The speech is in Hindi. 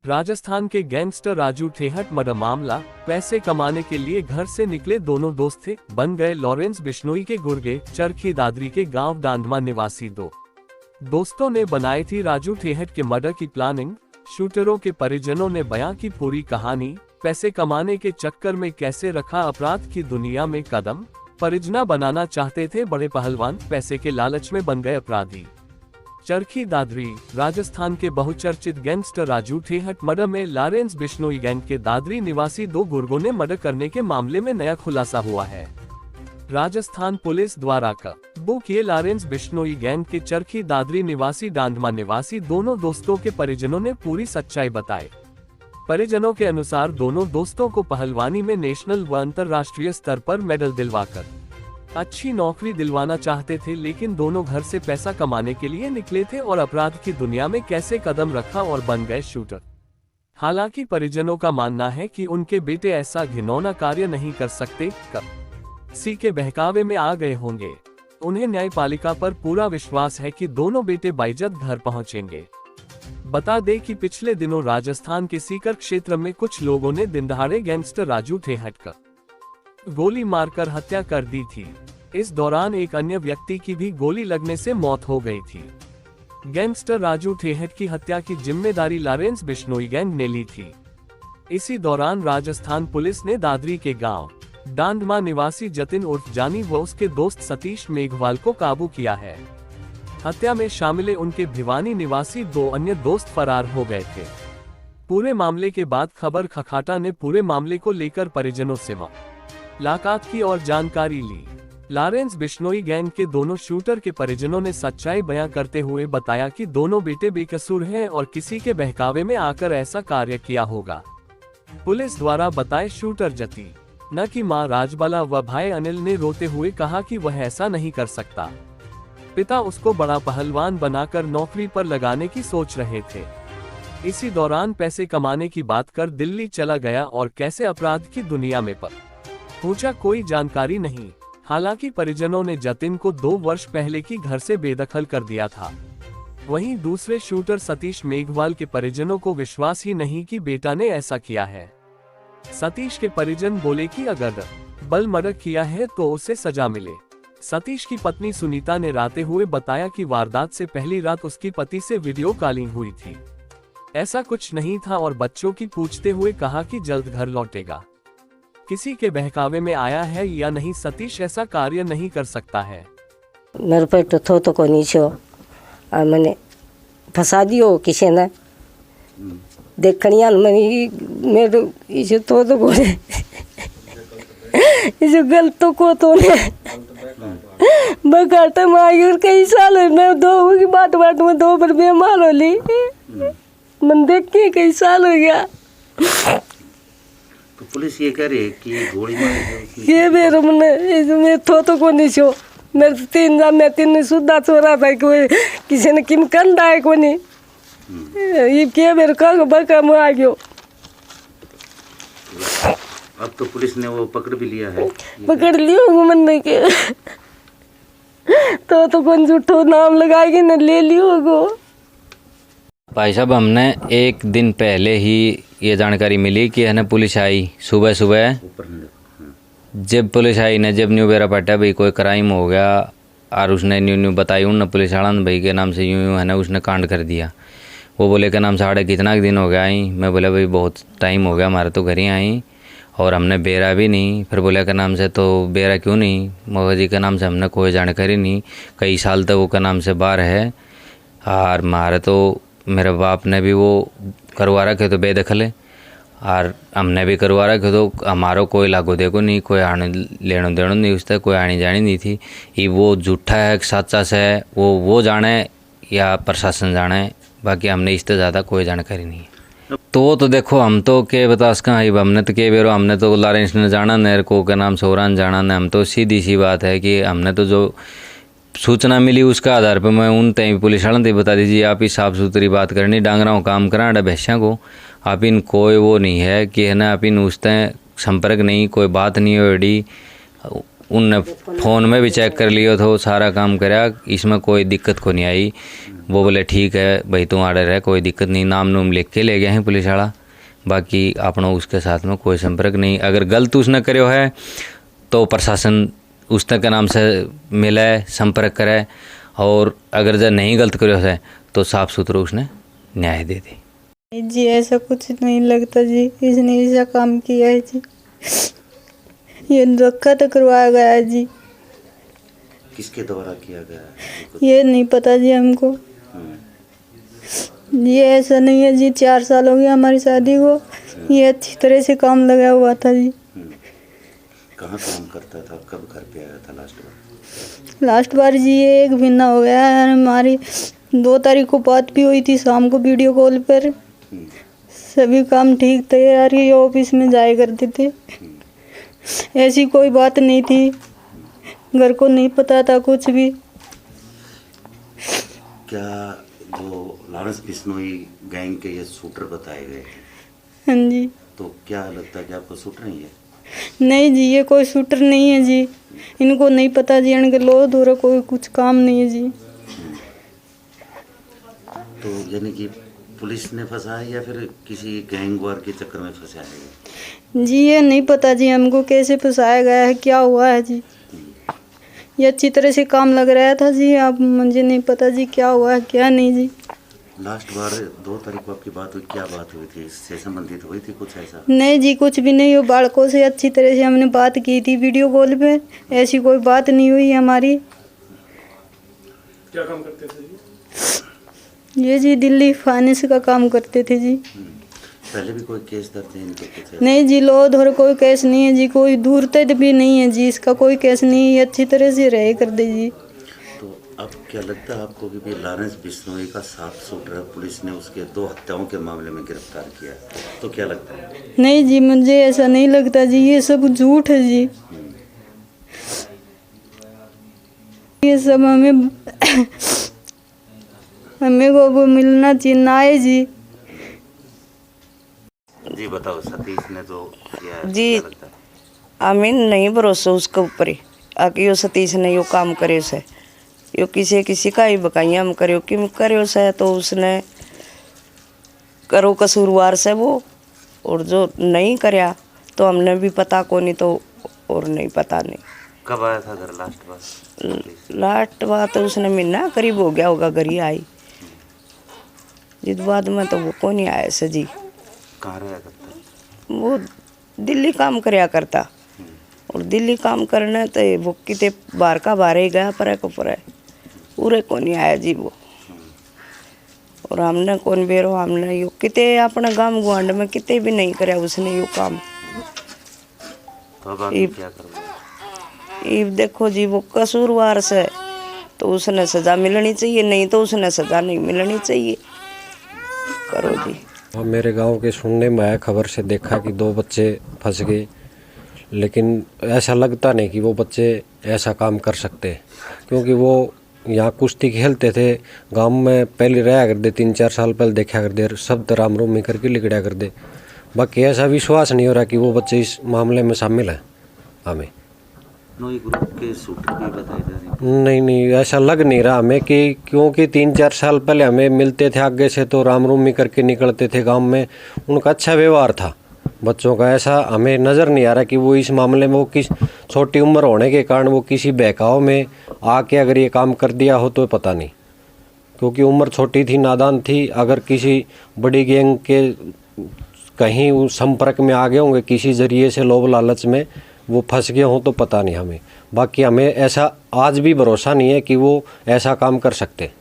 राजस्थान के गैंगस्टर राजू ठेहट मर्डर मामला। पैसे कमाने के लिए घर से निकले दोनों दोस्त थे, बन गए लॉरेंस बिश्नोई के गुर्गे। चरखी दादरी के गांव डांडमा निवासी दो दोस्तों ने बनाई थी राजू ठेहट के मर्डर की प्लानिंग। शूटरों के परिजनों ने बयां की पूरी कहानी। पैसे कमाने के चक्कर में कैसे रखा अपराध की दुनिया में कदम। परिजना बनाना चाहते थे बड़े पहलवान, पैसे के लालच में बन गए अपराधी। चरखी दादरी राजस्थान के बहुचर्चित गैंगस्टर राजू ठेहट मर्डर में लॉरेंस बिश्नोई गैंग के दादरी निवासी दो गुर्गों ने मर्डर करने के मामले में नया खुलासा हुआ है। राजस्थान पुलिस द्वारा काबू किए लॉरेंस बिश्नोई गैंग के चरखी दादरी निवासी डांडमा निवासी दोनों दोस्तों के परिजनों ने पूरी सच्चाई बताई। परिजनों के अनुसार दोनों दोस्तों को पहलवानी में नेशनल व अंतर्राष्ट्रीय स्तर पर मेडल दिलवाकर अच्छी नौकरी दिलवाना चाहते थे, लेकिन दोनों घर से पैसा कमाने के लिए निकले थे और अपराध की दुनिया में कैसे कदम रखा और बन गए शूटर। हालांकि परिजनों का मानना है कि उनके बेटे ऐसा घिनौना कार्य नहीं कर सकते, किसी के बहकावे में आ गए होंगे। उन्हें न्यायपालिका पर पूरा विश्वास है कि दोनों बेटे बाइज्जत घर पहुंचेंगे। बता दें कि पिछले दिनों राजस्थान के सीकर क्षेत्र में कुछ लोगों ने दिनदहाड़े गैंगस्टर राजू ठेहट का गोली मारकर हत्या कर दी थी। इस दौरान एक अन्य व्यक्ति की भी गोली लगने से मौत हो गई थी। गैंगस्टर राजू ठेहट की हत्या की जिम्मेदारी लॉरेंस बिश्नोई गैंग ने ली थी। इसी दौरान राजस्थान पुलिस ने दादरी के गांव डांडमा निवासी जतिन उर्फ जानी व उसके दोस्त सतीश मेघवाल को काबू किया है। हत्या में शामिल उनके भिवानी निवासी दो अन्य दोस्त फरार हो गए थे। पूरे मामले के बाद खबर खखाटा ने पूरे मामले को लेकर परिजनों से मुलाकात की और जानकारी ली। लॉरेंस बिश्नोई गैंग के दोनों शूटर के परिजनों ने सच्चाई बयां करते हुए बताया कि दोनों बेटे बेकसूर हैं और किसी के बहकावे में आकर ऐसा कार्य किया होगा। पुलिस द्वारा बताए शूटर जती न की मां राजबाला व भाई अनिल ने रोते हुए कहा कि वह ऐसा नहीं कर सकता। पिता उसको बड़ा पहलवान बनाकर नौकरी पर लगाने की सोच रहे थे। इसी दौरान पैसे कमाने की बात कर दिल्ली चला गया और कैसे अपराध की दुनिया में पहुंचा कोई जानकारी नहीं। हालांकि परिजनों ने जतिन को 2 वर्ष पहले की घर से बेदखल कर दिया था। वहीं दूसरे शूटर सतीश मेघवाल के परिजनों को विश्वास ही नहीं कि बेटा ने ऐसा किया है। सतीश के परिजन बोले कि अगर बल मर्डर किया है तो उसे सजा मिले। सतीश की पत्नी सुनीता ने राते हुए बताया कि वारदात से पहली रात उसकी पति से वीडियो कॉलिंग हुई थी। ऐसा कुछ नहीं था और बच्चों की पूछते हुए कहा कि जल्द घर लौटेगा। किसी के बहकावे में आया है या नहीं, सतीश ऐसा कार्य नहीं कर सकता है। मेरे पे तो को नीचो मैंने फंसा दियो किसी ने देखनिया मेरे इसे तो बोले इसे गलत को तो ने बकाटा मायूर कई साल मैं 2 की बाट में 2 बार बीमार हो ली। मन देख के कई साल हो गया। तो पुलिस ये कह रही है कि गोली मारी ये मेरे मैं तो को नहीं छो मेरे 3 सुधा चोरा था कोई किसी ने किम कंदा है को नहीं ये क्या मेरे का बका में आ गयो। अब तो पुलिस ने वो पकड़ भी लिया है। पकड़ लियो मन नहीं के तो कौन झूठो नाम लगाएगी न ले लियो गो। भाई साहब, हमने 1 दिन पहले ही ये जानकारी मिली कि है ना पुलिस आई सुबह जब पुलिस आई ने जब न्यू बेरा पटा भाई कोई क्राइम हो गया और उसने न्यू बताई उन पुलिस वाला भाई के नाम से यूं है ना उसने कांड कर दिया। वो बोले के नाम साढ़े कितना दिन हो गया आई। मैं बोला भाई बहुत टाइम हो गया हमारे तो घर ही आई और हमने बेरा भी नहीं। फिर बोले के नाम से तो बेरा क्यों नहीं, मोहम्मद जी के नाम से हमने कोई जानकारी नहीं। कई साल तक वो के नाम से बाहर है और हमारे तो मेरे बाप ने भी वो करवा रखे तो बेदखल है और हमने भी करवा रखे तो हमारो कोई लागू देखो नहीं, कोई आने लेनो देनो नहीं, उससे कोई आनी जानी नहीं थी। ये वो झूठा है सच्चा से वो जाने या प्रशासन जाने, बाकी हमने इससे ज़्यादा कोई जानकारी नहीं है। तो देखो हम तो के बता सका हमने तो के बेरो हमने तो लॉरेंस ने जाना नेर को के नाम सोरान जाना ने। हम तो सीधी सी बात है कि हमने तो जो सूचना मिली उसका आधार पर मैं उन तय पुलिस वालों से बता दीजिए आप ही साफ सुथरी बात करनी डांगराओं काम करा भैंसा को आप इन कोई वो नहीं है कि है ना आप इन उस तय संपर्क नहीं कोई बात नहीं हो। उन फ़ोन में भी चेक कर लियो तो सारा काम कराया, इसमें कोई दिक्कत को नहीं आई। वो बोले ठीक है भाई तुम आड़े रहे, कोई दिक्कत नहीं, नाम नूम लिख के ले गए हैं पुलिस वाला, बाकी अपना उसके साथ में कोई संपर्क नहीं। अगर गलत उसने करो है तो प्रशासन उसने के नाम से मिले संपर्क करे, और अगर जब नहीं गलत करो है तो साफ सुथरा उसने न्याय दे दे। जी ऐसा कुछ नहीं लगता जी, इसने ऐसा काम किया है जी, ये धक्का तो करवाया गया है जी। किसके द्वारा किया गया है? ये नहीं पता जी हमको, ये ऐसा नहीं है जी। 4 साल हो गया हमारी शादी को, ये अच्छी तरह से काम लगा हुआ था जी। कहाँ काम करता था? कब घर पे आया था लास्ट बार? लास्ट बार जी ये 1 महीना हो गया है, हमारी 2 तारीख को बात भी हुई थी शाम को वीडियो कॉल पर। सभी काम ठीक थे यार, ये ऑफिस में जाया करते थे, ऐसी कोई बात नहीं थी, घर को नहीं पता था कुछ भी। क्या जो लॉरेंस बिश्नोई गैंग के ये शूटर बताए गए थे, हाँ जी। तो क्या लगता है कि आपको शूटर नहीं है? नहीं जी, ये कोई शूटर नहीं है जी, इनको नहीं पता जी, इनके लो दूर कोई कुछ काम नहीं है जी। तो यानी कि पुलिस ने फंसा है या फिर किसी गैंग वार के चक्कर में फंसा है? जी ये नहीं पता जी हमको कैसे फंसाया गया है, क्या हुआ है जी। ये अच्छी तरह से काम लग रहा था जी, अब मुझे नहीं पता जी क्या हुआ है क्या नहीं जी। लास्ट बार 2 तारीख को आपकी बात हुई, क्या बात हुई थी? इससे संबंधित हुई थी कुछ ऐसा? नहीं जी कुछ भी नहीं, वो बालकों से अच्छी तरह से हमने बात की थी वीडियो कॉल पे, ऐसी कोई बात नहीं हुई हमारी। क्या काम करते थे जी? ये जी दिल्ली फाइनेंस का काम करते थे जी। पहले भी कोई केस दर्ज है इनके कुछ? नहीं जी लो धोर कोई केस नहीं है जी, कोई दूर तक भी नहीं है जी, इसका कोई केस नहीं है, अच्छी तरह से रहे कर दे जी। तो अब क्या लगता है आपको कि भी लॉरेंस बिश्नोई का साफ शूटर पुलिस ने उसके 2 हत्याओं के मामले में गिरफ्तार किया, तो क्या लगता है? नहीं जी मुझे ऐसा नहीं लगता जी, ये सब झूठ है जी, ये सब हमें को वो मिलना चाहिए ना है जी। जी बताओ, सतीश ने तो किया है, जी क्या लगता है? हमें नहीं भरोसा उसके ऊपर ही आके यो सतीश ने यो काम करे से, यो किसी का ही बकाइया हम करो कि करो से, तो उसने करो कसूरवार से वो, और जो नहीं करया तो हमने भी पता को नहीं, तो और नहीं पता नहीं। कब आया था घर लास्ट बार? लास्ट बात तो उसने महीना करीब हो गया होगा घर ही आई, जिस बाद में तो वो को नहीं आया से जी। कहाँ रहा करता? वो दिल्ली काम करया करता, और दिल्ली काम करने तो वो किते बाहर का बाहर ही गया परे को परे, पूरे को नहीं आया जी वो। और हमने कौन बेरो, हमने यो किते अपने गांव गुआंड में किते भी नहीं करया उसने यो काम। तो अब आगे क्या करोगे? ये देखो जी वो कसूरवार से तो उसने सजा मिलनी चाहिए, नहीं तो उसने सजा नहीं मिलनी चाहिए। करो जी। मेरे गांव के सुनने में आया, खबर से देखा कि 2 बच्चे फंस गए, लेकिन ऐसा लगता नहीं कि वो बच्चे ऐसा काम कर सकते, क्योंकि वो यहाँ कुश्ती खेलते थे गांव में, पहले रहा करते 3-4 साल पहले देखा करते, सब तो राम रोमी करके लिखड़ा करते। बाकी ऐसा विश्वास नहीं हो रहा कि वो बच्चे इस मामले में शामिल हैं हमें। नोई ग्रुप के शूटर भी बताए जा रहे हैं? नहीं ऐसा लग नहीं रहा हमें, कि क्योंकि 3-4 साल पहले हमें मिलते थे आगे से, तो राम रूमी करके निकलते थे गांव में, उनका अच्छा व्यवहार था बच्चों का। ऐसा हमें नज़र नहीं आ रहा कि वो इस मामले में, वो किस छोटी उम्र होने के कारण वो किसी बहकाव में आके अगर ये काम कर दिया हो तो पता नहीं, क्योंकि उम्र छोटी थी, नादान थी। अगर किसी बड़ी गैंग के कहीं संपर्क में आ गए होंगे किसी जरिए से, लोभ लालच में वो फंस गए हों तो पता नहीं हमें। बाकी हमें ऐसा आज भी भरोसा नहीं है कि वो ऐसा काम कर सकते।